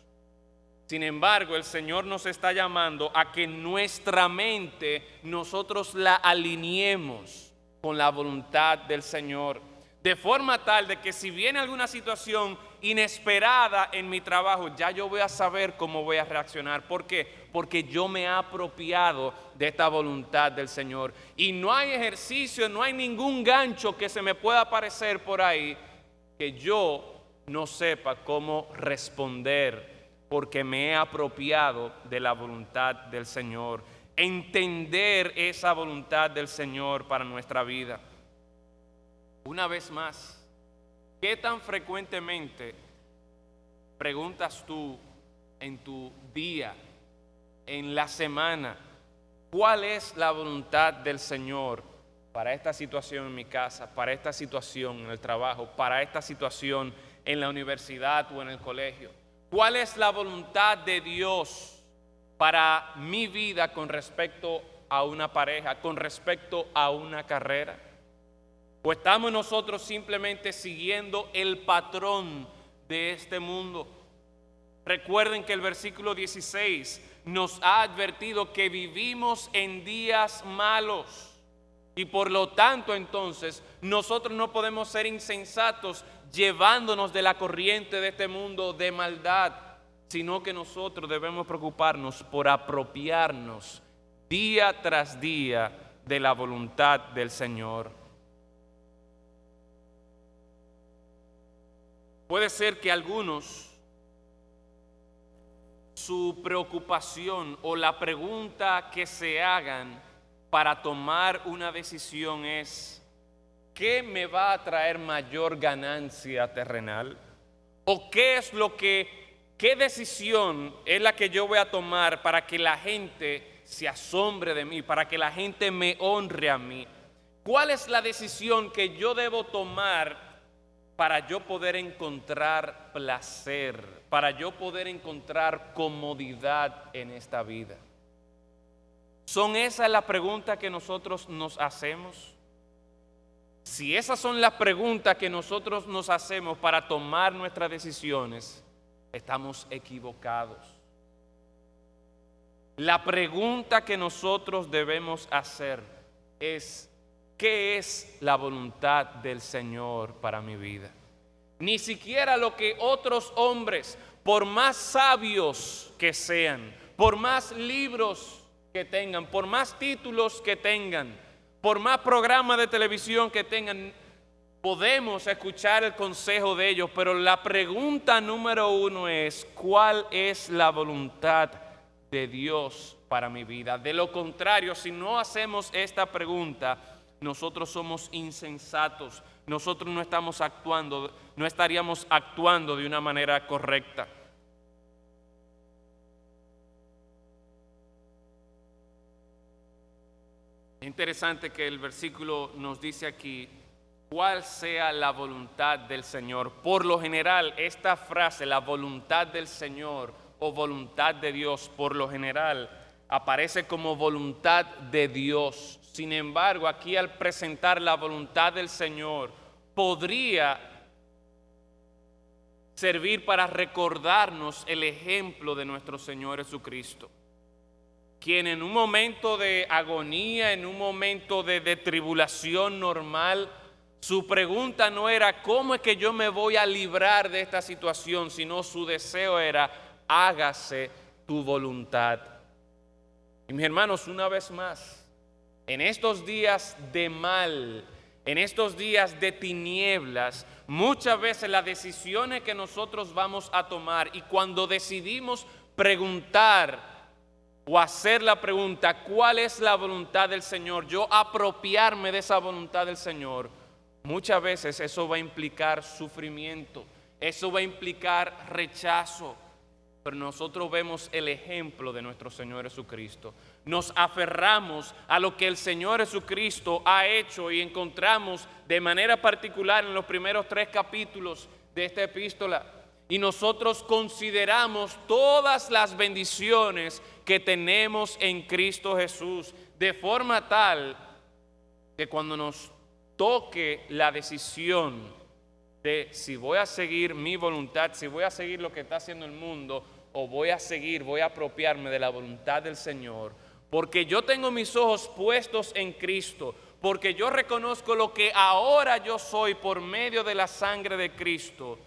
Speaker 1: Sin embargo, el Señor nos está llamando a que nuestra mente nosotros la alineemos con la voluntad del Señor. De forma tal de que si viene alguna situación inesperada en mi trabajo, ya yo voy a saber cómo voy a reaccionar. ¿Por qué? Porque yo me he apropiado de esta voluntad del Señor. Y no hay ejercicio, no hay ningún gancho que se me pueda aparecer por ahí que yo no sepa cómo responder, porque me he apropiado de la voluntad del Señor. Entender esa voluntad del Señor para nuestra vida. Una vez más, ¿qué tan frecuentemente preguntas tú en tu día, en la semana, cuál es la voluntad del Señor para esta situación en mi casa, para esta situación en el trabajo, para esta situación en la universidad o en el colegio? ¿Cuál es la voluntad de Dios para mi vida con respecto a una pareja, con respecto a una carrera? ¿O estamos nosotros simplemente siguiendo el patrón de este mundo? Recuerden que el versículo 16 nos ha advertido que vivimos en días malos. Y por lo tanto, entonces, nosotros no podemos ser insensatos llevándonos de la corriente de este mundo de maldad, sino que nosotros debemos preocuparnos por apropiarnos día tras día de la voluntad del Señor. Puede ser que algunos, su preocupación o la pregunta que se hagan para tomar una decisión es: ¿qué me va a traer mayor ganancia terrenal? ¿O qué decisión es la que yo voy a tomar para que la gente se asombre de mí, para que la gente me honre a mí? ¿Cuál es la decisión que yo debo tomar para yo poder encontrar placer, para yo poder encontrar comodidad en esta vida? ¿Son esas las preguntas que nosotros nos hacemos? Si esas son las preguntas que nosotros nos hacemos para tomar nuestras decisiones, estamos equivocados. La pregunta que nosotros debemos hacer es: ¿qué es la voluntad del Señor para mi vida? Ni siquiera lo que otros hombres, por más sabios que sean, por más libros que tengan, por más títulos que tengan, por más programas de televisión que tengan, podemos escuchar el consejo de ellos, pero la pregunta número uno es: ¿cuál es la voluntad de Dios para mi vida? De lo contrario, si no hacemos esta pregunta, nosotros somos insensatos, nosotros no estaríamos actuando de una manera correcta. Es interesante que el versículo nos dice aquí: cuál sea la voluntad del Señor. Por lo general, esta frase, la voluntad del Señor o voluntad de Dios, por lo general aparece como voluntad de Dios. Sin embargo, aquí al presentar la voluntad del Señor, podría servir para recordarnos el ejemplo de nuestro Señor Jesucristo, quien en un momento de agonía, en un momento de tribulación normal, Su pregunta no era cómo es que yo me voy a librar de esta situación, sino su deseo era hágase tu voluntad. Y mis hermanos, una vez más, en estos días de mal, en estos días de tinieblas, muchas veces las decisiones que nosotros vamos a tomar, y cuando decidimos preguntar o hacer la pregunta, ¿cuál es la voluntad del Señor? Yo apropiarme de esa voluntad del Señor, muchas veces eso va a implicar sufrimiento, eso va a implicar rechazo. Pero nosotros vemos el ejemplo de nuestro Señor Jesucristo. Nos aferramos a lo que el Señor Jesucristo ha hecho y encontramos de manera particular en los primeros 3 capítulos de esta epístola. Y nosotros consideramos todas las bendiciones que tenemos en Cristo Jesús, de forma tal que cuando nos toque la decisión de si voy a seguir mi voluntad, si voy a seguir lo que está haciendo el mundo, o voy a apropiarme de la voluntad del Señor, porque yo tengo mis ojos puestos en Cristo, porque yo reconozco lo que ahora yo soy por medio de la sangre de Cristo,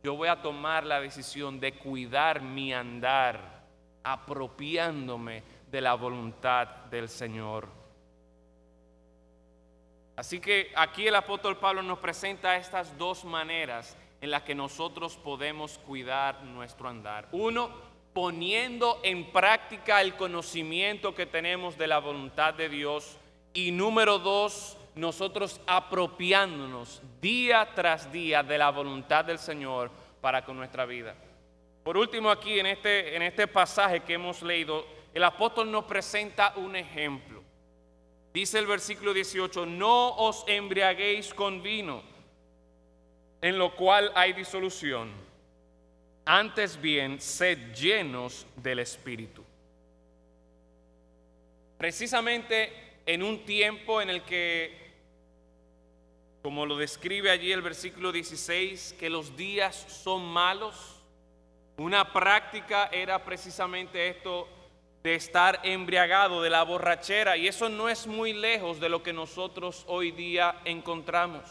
Speaker 1: yo voy a tomar la decisión de cuidar mi andar, apropiándome de la voluntad del Señor. Así que aquí el apóstol Pablo nos presenta estas 2 maneras en las que nosotros podemos cuidar nuestro andar. 1, poniendo en práctica el conocimiento que tenemos de la voluntad de Dios. Y número 2, nosotros apropiándonos día tras día de la voluntad del Señor para con nuestra vida. Por último, aquí en este pasaje que hemos leído, el apóstol nos presenta un ejemplo. Dice el versículo 18, no os embriaguéis con vino, en lo cual hay disolución, antes bien, sed llenos del Espíritu. Precisamente en un tiempo en el que, como lo describe allí el versículo 16, que los días son malos, una práctica era precisamente esto de estar embriagado, de la borrachera, y eso no es muy lejos de lo que nosotros hoy día encontramos.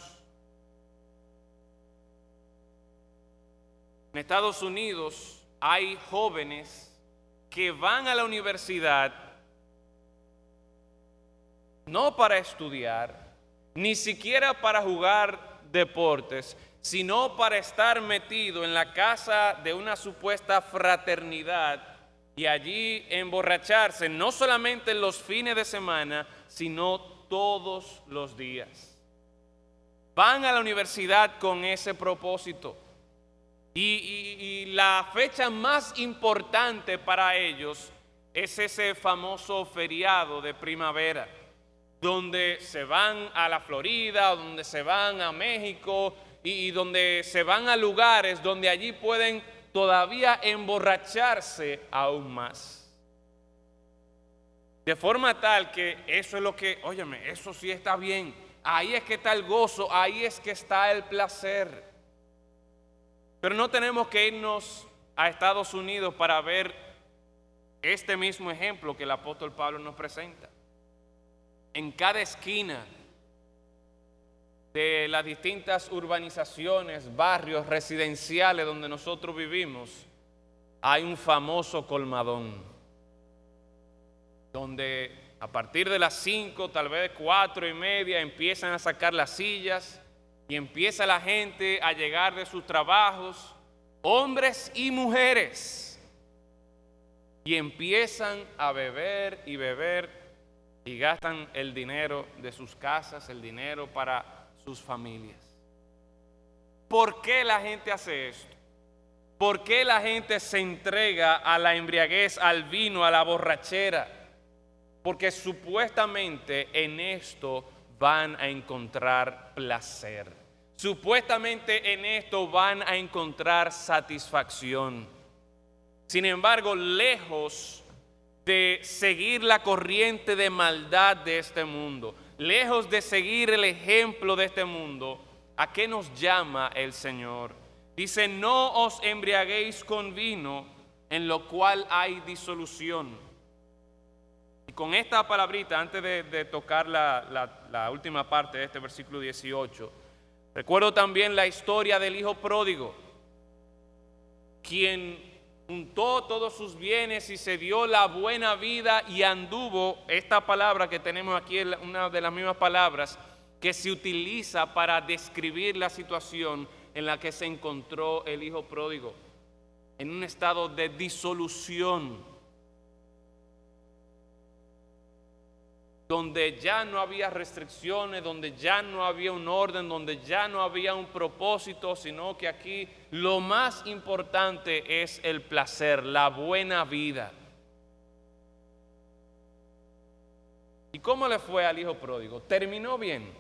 Speaker 1: En Estados Unidos hay jóvenes que van a la universidad no para estudiar, ni siquiera para jugar deportes, sino para estar metido en la casa de una supuesta fraternidad y allí emborracharse, no solamente en los fines de semana, sino todos los días. Van a la universidad con ese propósito. Y la fecha más importante para ellos es ese famoso feriado de primavera, donde se van a la Florida, donde se van a México y donde se van a lugares donde allí pueden todavía emborracharse aún más. De forma tal que eso es lo que, óyeme, eso sí está bien, ahí es que está el gozo, ahí es que está el placer. Pero no tenemos que irnos a Estados Unidos para ver este mismo ejemplo que el apóstol Pablo nos presenta. En cada esquina de las distintas urbanizaciones, barrios residenciales donde nosotros vivimos, hay un famoso colmadón, donde a partir de las 5, tal vez 4:30, empiezan a sacar las sillas y empieza la gente a llegar de sus trabajos, hombres y mujeres, y empiezan a beber y gastan el dinero de sus casas, el dinero para sus familias. ¿Por qué la gente hace esto? ¿Por qué la gente se entrega a la embriaguez, al vino, a la borrachera? Porque supuestamente en esto van a encontrar placer. Supuestamente en esto van a encontrar satisfacción. Sin embargo, lejos de seguir la corriente de maldad de este mundo, lejos de seguir el ejemplo de este mundo, ¿a qué nos llama el Señor? Dice, no os embriaguéis con vino, en lo cual hay disolución. Y con esta palabrita, antes de tocar la última parte de este versículo 18, Recuerdo también la historia del hijo pródigo, quien juntó todos sus bienes y se dio la buena vida y anduvo. Esta palabra que tenemos aquí es una de las mismas palabras que se utiliza para describir la situación en la que se encontró el hijo pródigo, en un estado de disolución, donde ya no había restricciones, donde ya no había un orden, donde ya no había un propósito, sino que aquí lo más importante es el placer, la buena vida. ¿Y cómo le fue al hijo pródigo? ¿Terminó bien?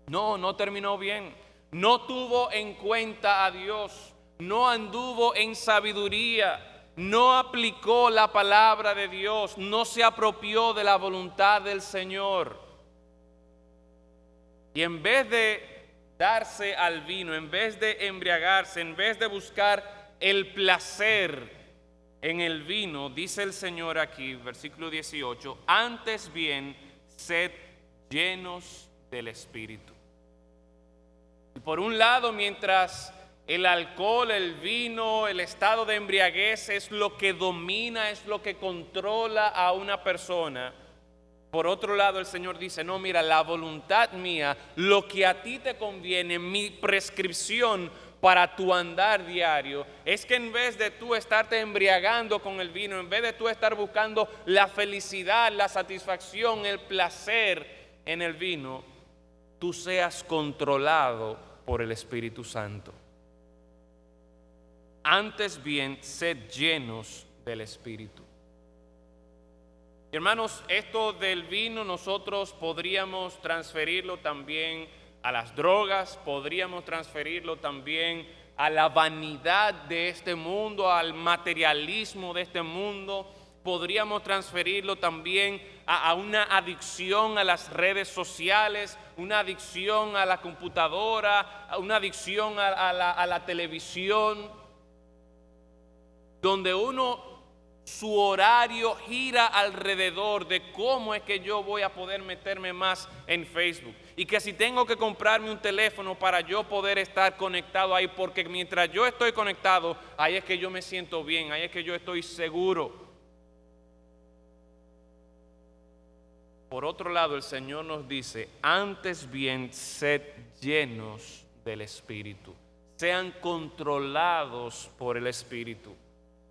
Speaker 1: No, no terminó bien. No tuvo en cuenta a Dios, no anduvo en sabiduría, no aplicó la palabra de Dios, no se apropió de la voluntad del Señor. Y en vez de darse al vino, en vez de embriagarse, en vez de buscar el placer en el vino, dice el Señor aquí, versículo 18, antes bien, sed llenos del Espíritu. Y por un lado, mientras el alcohol, el vino, el estado de embriaguez es lo que domina, es lo que controla a una persona, por otro lado el Señor dice, no, mira, la voluntad mía, lo que a ti te conviene, mi prescripción para tu andar diario, es que en vez de tú estarte embriagando con el vino, en vez de tú estar buscando la felicidad, la satisfacción, el placer en el vino, tú seas controlado por el Espíritu Santo. Antes bien, sed llenos del Espíritu. Hermanos, esto del vino nosotros podríamos transferirlo también a las drogas, podríamos transferirlo también a la vanidad de este mundo, al materialismo de este mundo. Podríamos transferirlo también a una adicción a las redes sociales, una adicción a la computadora, una adicción a la televisión, donde su horario gira alrededor de cómo es que yo voy a poder meterme más en Facebook. Y que si tengo que comprarme un teléfono para yo poder estar conectado ahí, porque mientras yo estoy conectado, ahí es que yo me siento bien, ahí es que yo estoy seguro. Por otro lado, el Señor nos dice, antes bien, sed llenos del Espíritu. Sean controlados por el Espíritu.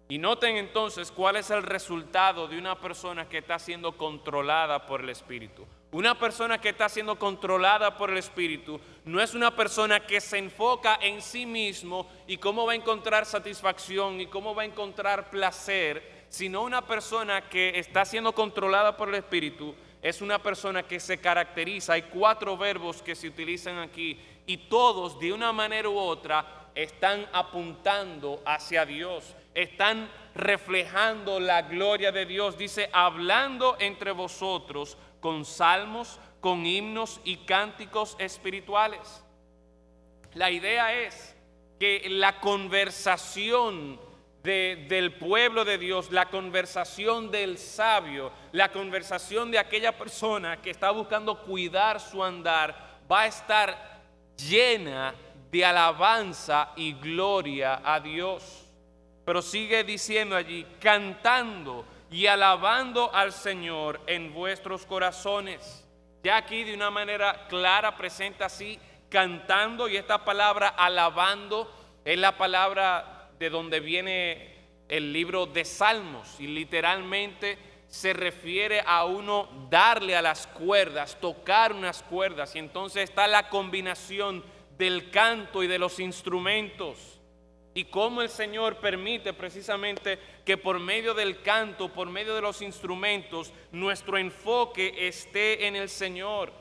Speaker 1: Y noten entonces cuál es el resultado de una persona que está siendo controlada por el Espíritu. Una persona que está siendo controlada por el Espíritu no es una persona que se enfoca en sí mismo y cómo va a encontrar satisfacción y cómo va a encontrar placer, sino una persona que está siendo controlada por el Espíritu es una persona que se caracteriza. Hay 4 verbos que se utilizan aquí y todos de una manera u otra están apuntando hacia Dios, están reflejando la gloria de Dios. Dice, hablando entre vosotros con salmos, con himnos y cánticos espirituales. La idea es que la conversación del pueblo de Dios, la conversación del sabio, la conversación de aquella persona que está buscando cuidar su andar, va a estar llena de alabanza y gloria a Dios. Pero sigue diciendo allí, cantando y alabando al Señor en vuestros corazones. Ya aquí de una manera clara presenta así, cantando, y esta palabra alabando es la palabra de donde viene el libro de Salmos, y literalmente se refiere a uno darle a las cuerdas, tocar unas cuerdas, y entonces está la combinación del canto y de los instrumentos. Y cómo el Señor permite precisamente que por medio del canto, por medio de los instrumentos, nuestro enfoque esté en el Señor.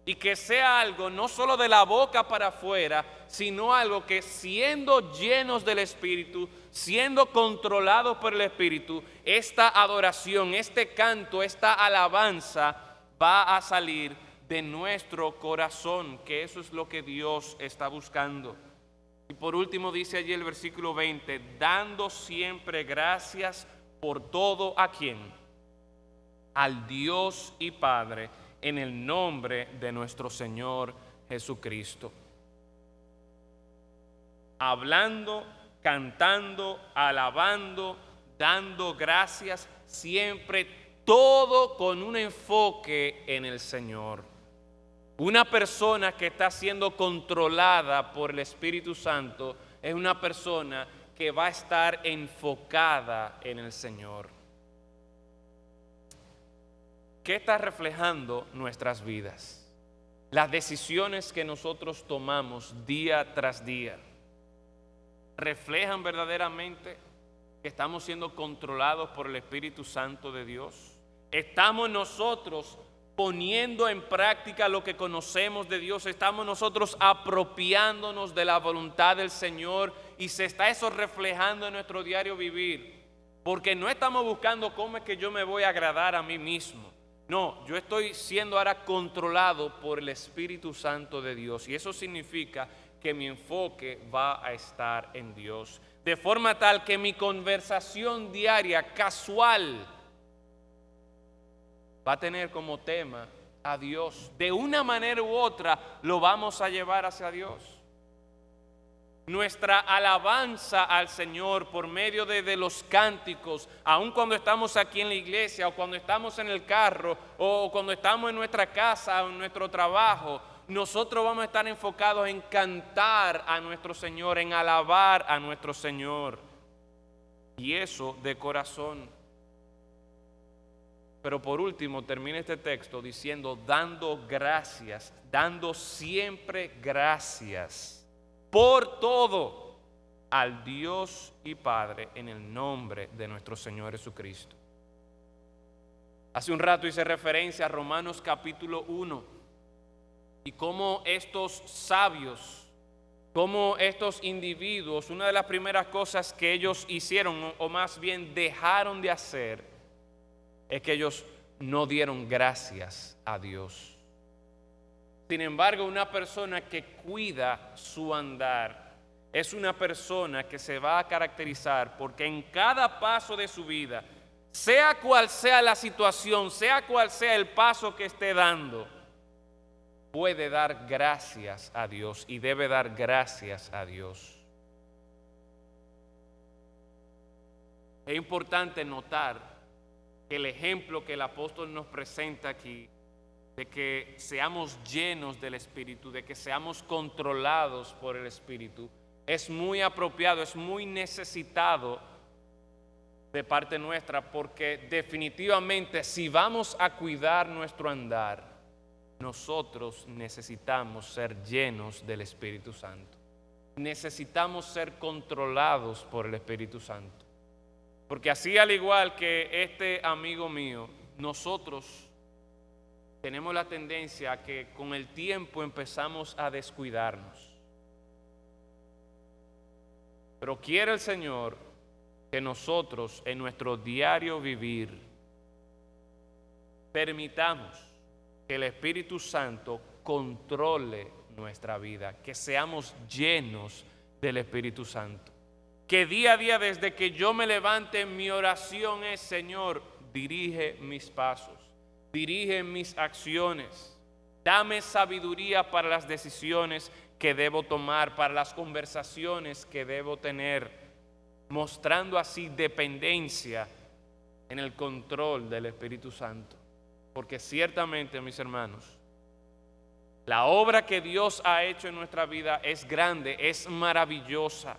Speaker 1: Y que sea algo no solo de la boca para afuera, sino algo que siendo llenos del Espíritu, siendo controlados por el Espíritu, esta adoración, este canto, esta alabanza va a salir de nuestro corazón, que eso es lo que Dios está buscando. Y por último dice allí el versículo 20, dando siempre gracias por todo ¿a quién? Al Dios y Padre, en el nombre de nuestro Señor Jesucristo. hablando, cantando, alabando, dando gracias, siempre todo con un enfoque en el Señor. Una persona que está siendo controlada por el Espíritu Santo es una persona que va a estar enfocada en el Señor. ¿Qué está reflejando nuestras vidas? Las decisiones que nosotros tomamos día tras día, ¿reflejan verdaderamente que estamos siendo controlados por el Espíritu Santo de Dios? ¿Estamos nosotros poniendo en práctica lo que conocemos de Dios? ¿Estamos nosotros apropiándonos de la voluntad del Señor? Y se está eso reflejando en nuestro diario vivir. Porque no estamos buscando cómo es que yo me voy a agradar a mí mismo. No, yo estoy siendo ahora controlado por el Espíritu Santo de Dios. Y eso significa que mi enfoque va a estar en Dios. De forma tal que mi conversación diaria, casual, va a tener como tema a Dios. De una manera u otra lo vamos a llevar hacia Dios. Nuestra alabanza al Señor por medio de los cánticos, aun cuando estamos aquí en la iglesia o cuando estamos en el carro o cuando estamos en nuestra casa o en nuestro trabajo, nosotros vamos a estar enfocados en cantar a nuestro Señor, en alabar a nuestro Señor. Y eso de corazón. Pero por último termina este texto diciendo dando gracias, dando siempre gracias por todo al Dios y Padre en el nombre de nuestro Señor Jesucristo. Hace un rato hice referencia a Romanos capítulo 1 y cómo estos sabios, cómo estos individuos, una de las primeras cosas que ellos hicieron o más bien dejaron de hacer es que ellos no dieron gracias a Dios. Sin embargo, una persona que cuida su andar es una persona que se va a caracterizar porque en cada paso de su vida, sea cual sea la situación, sea cual sea el paso que esté dando, puede dar gracias a Dios y debe dar gracias a Dios. Es importante notar que el ejemplo que el apóstol nos presenta aquí, de que seamos llenos del Espíritu, de que seamos controlados por el Espíritu, es muy apropiado, es muy necesitado de parte nuestra, porque definitivamente si vamos a cuidar nuestro andar, nosotros necesitamos ser llenos del Espíritu Santo. Necesitamos ser controlados por el Espíritu Santo. Porque así, al igual que este amigo mío, nosotros tenemos la tendencia a que con el tiempo empezamos a descuidarnos. Pero quiere el Señor que nosotros en nuestro diario vivir permitamos que el Espíritu Santo controle nuestra vida, que seamos llenos del Espíritu Santo. Que día a día, desde que yo me levante, mi oración es: Señor, dirige mis pasos, dirige mis acciones, dame sabiduría para las decisiones que debo tomar, para las conversaciones que debo tener, mostrando así dependencia en el control del Espíritu Santo. Porque ciertamente, mis hermanos, la obra que Dios ha hecho en nuestra vida es grande, es maravillosa.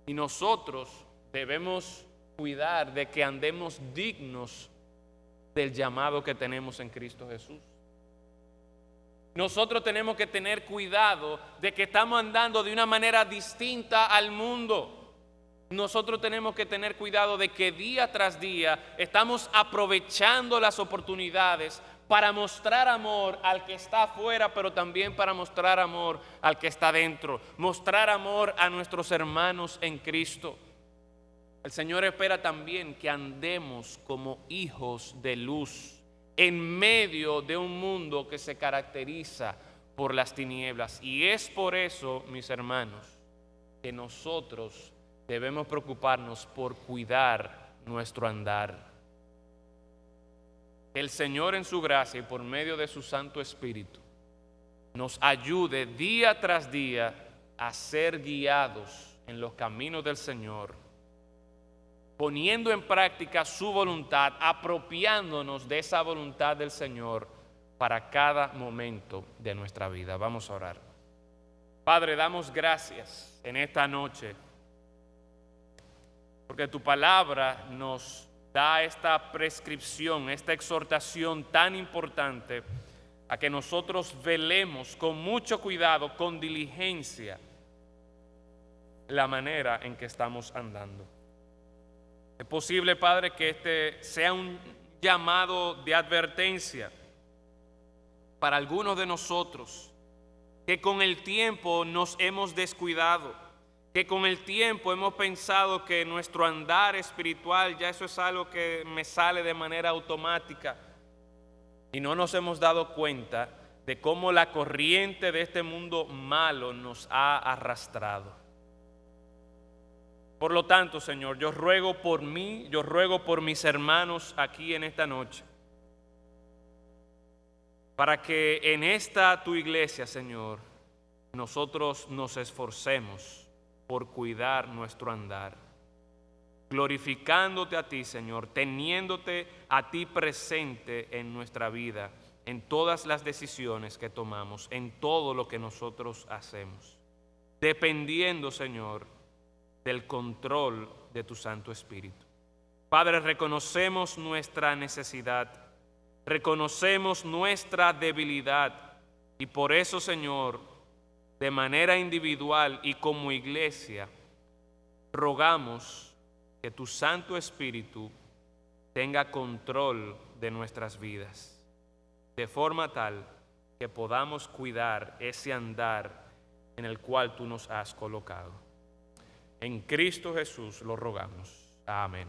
Speaker 1: Y nosotros debemos cuidar de que andemos dignos del llamado que tenemos en Cristo Jesús. Nosotros tenemos que tener cuidado de que estamos andando de una manera distinta al mundo. Nosotros tenemos que tener cuidado de que día tras día estamos aprovechando las oportunidades para mostrar amor al que está afuera, pero también para mostrar amor al que está dentro, mostrar amor a nuestros hermanos en Cristo. El Señor espera también que andemos como hijos de luz en medio de un mundo que se caracteriza por las tinieblas. Y es por eso, mis hermanos, que nosotros debemos preocuparnos por cuidar nuestro andar. El Señor en su gracia y por medio de su Santo Espíritu nos ayude día tras día a ser guiados en los caminos del Señor, poniendo en práctica su voluntad, apropiándonos de esa voluntad del Señor para cada momento de nuestra vida. Vamos a orar. Padre, damos gracias en esta noche, porque tu palabra nos da esta prescripción, esta exhortación tan importante a que nosotros velemos con mucho cuidado, con diligencia, la manera en que estamos andando. Es posible, Padre, que este sea un llamado de advertencia para algunos de nosotros, que con el tiempo nos hemos descuidado, que con el tiempo hemos pensado que nuestro andar espiritual ya eso es algo que me sale de manera automática, y no nos hemos dado cuenta de cómo la corriente de este mundo malo nos ha arrastrado. Por lo tanto, Señor, yo ruego por mí, yo ruego por mis hermanos aquí en esta noche, para que en esta tu iglesia, Señor, nosotros nos esforcemos por cuidar nuestro andar, glorificándote a ti, Señor, teniéndote a ti presente en nuestra vida, en todas las decisiones que tomamos, en todo lo que nosotros hacemos, dependiendo, Señor, del control de tu Santo Espíritu. Padre, reconocemos nuestra necesidad, reconocemos nuestra debilidad, y por eso, Señor, de manera individual y como iglesia, rogamos que tu Santo Espíritu tenga control de nuestras vidas, de forma tal que podamos cuidar ese andar en el cual tú nos has colocado. En Cristo Jesús lo rogamos. Amén.